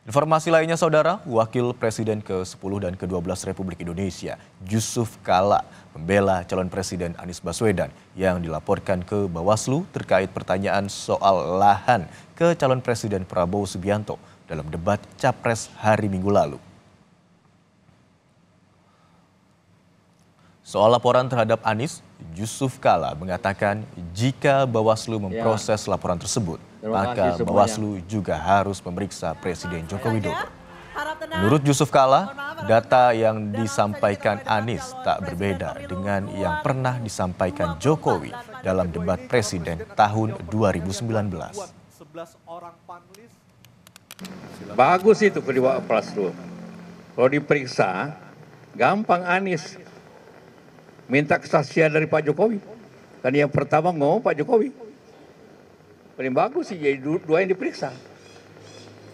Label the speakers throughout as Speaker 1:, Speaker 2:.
Speaker 1: Informasi lainnya, Saudara, Wakil Presiden ke-10 dan ke-12 Republik Indonesia, Yusuf Kala, membela calon Presiden Anies Baswedan yang dilaporkan ke Bawaslu terkait pertanyaan soal lahan ke calon Presiden Prabowo Subianto dalam debat Capres hari Minggu lalu. Soal laporan terhadap Anies, Yusuf Kala mengatakan jika Bawaslu memproses laporan tersebut, maka Bawaslu juga harus memeriksa Presiden Joko Widodo. Menurut Yusuf Kala, data yang disampaikan Anies tak berbeda dengan yang pernah disampaikan Jokowi dalam debat Presiden tahun 2019.
Speaker 2: Bagus itu kedua Bawaslu. Kalau diperiksa, gampang Anies minta kesaksian dari Pak Jokowi. Kan yang pertama ngomong Pak Jokowi. Paling bagus sih jadi dua yang diperiksa.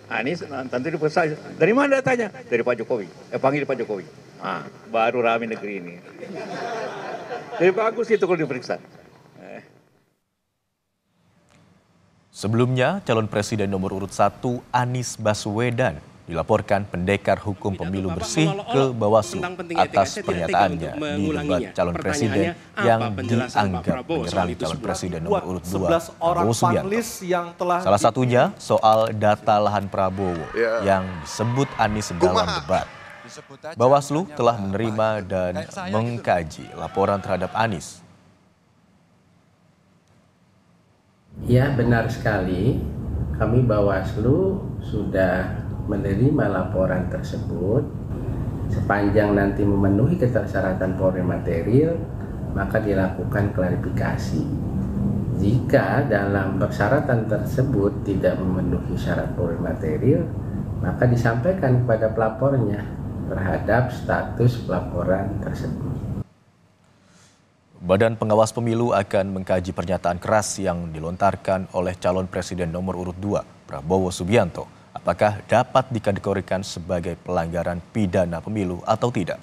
Speaker 2: Anies tentu diperiksa. Dari mana datanya? Dari Pak Jokowi. Panggil Pak Jokowi. Baru rame negeri ini. Jadi bagus itu kalau diperiksa.
Speaker 1: Sebelumnya, calon Presiden nomor urut 1 Anies Baswedan dilaporkan pendekar hukum pemilu bersih ke Bawaslu atas pernyataannya di debat calon presiden yang dianggap menyerang calon presiden nomor urut 2 Prabowo Subianto. Salah satunya soal data lahan Prabowo yang disebut Anies dalam debat. Bawaslu telah menerima dan mengkaji laporan terhadap Anies.
Speaker 3: Ya, benar sekali. Kami Bawaslu sudah menerima laporan tersebut. Sepanjang nanti memenuhi ketersyaratan polri material, maka dilakukan klarifikasi. Jika dalam persyaratan tersebut tidak memenuhi syarat polri material, maka disampaikan kepada pelapornya terhadap status pelaporan tersebut.
Speaker 1: Badan Pengawas Pemilu akan mengkaji pernyataan keras yang dilontarkan oleh calon presiden nomor urut 2 Prabowo Subianto. Apakah dapat dikategorikan sebagai pelanggaran pidana pemilu atau tidak?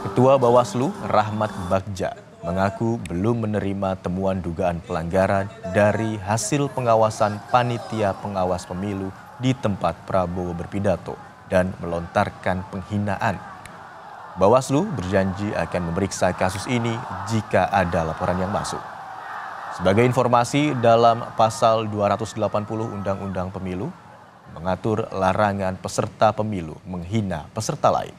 Speaker 1: Ketua Bawaslu Rahmat Bagja mengaku belum menerima temuan dugaan pelanggaran dari hasil pengawasan panitia pengawas pemilu di tempat Prabowo berpidato dan melontarkan penghinaan. Bawaslu berjanji akan memeriksa kasus ini jika ada laporan yang masuk. Sebagai informasi, dalam pasal 280 Undang-Undang Pemilu mengatur larangan peserta pemilu menghina peserta lain.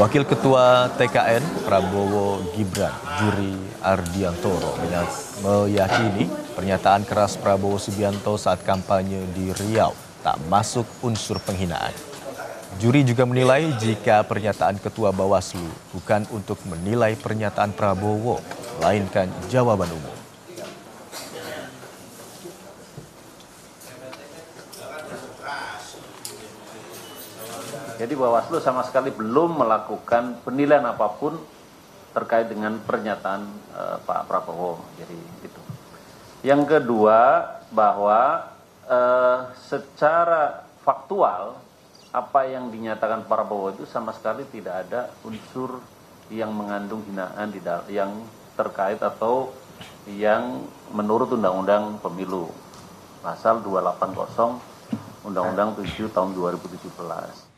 Speaker 1: Wakil Ketua TKN Prabowo Gibran, Juri Ardiantoro, meyakini pernyataan keras Prabowo Subianto saat kampanye di Riau tak masuk unsur penghinaan. Juri juga menilai jika pernyataan Ketua Bawaslu bukan untuk menilai pernyataan Prabowo, melainkan jawaban umum.
Speaker 4: Jadi Bawaslu sama sekali belum melakukan penilaian apapun terkait dengan pernyataan Pak Prabowo. Jadi itu. Yang kedua, bahwa secara faktual apa yang dinyatakan Prabowo itu sama sekali tidak ada unsur yang mengandung hinaan yang terkait atau yang menurut Undang-Undang Pemilu pasal 280 Undang-Undang 7 tahun 2017.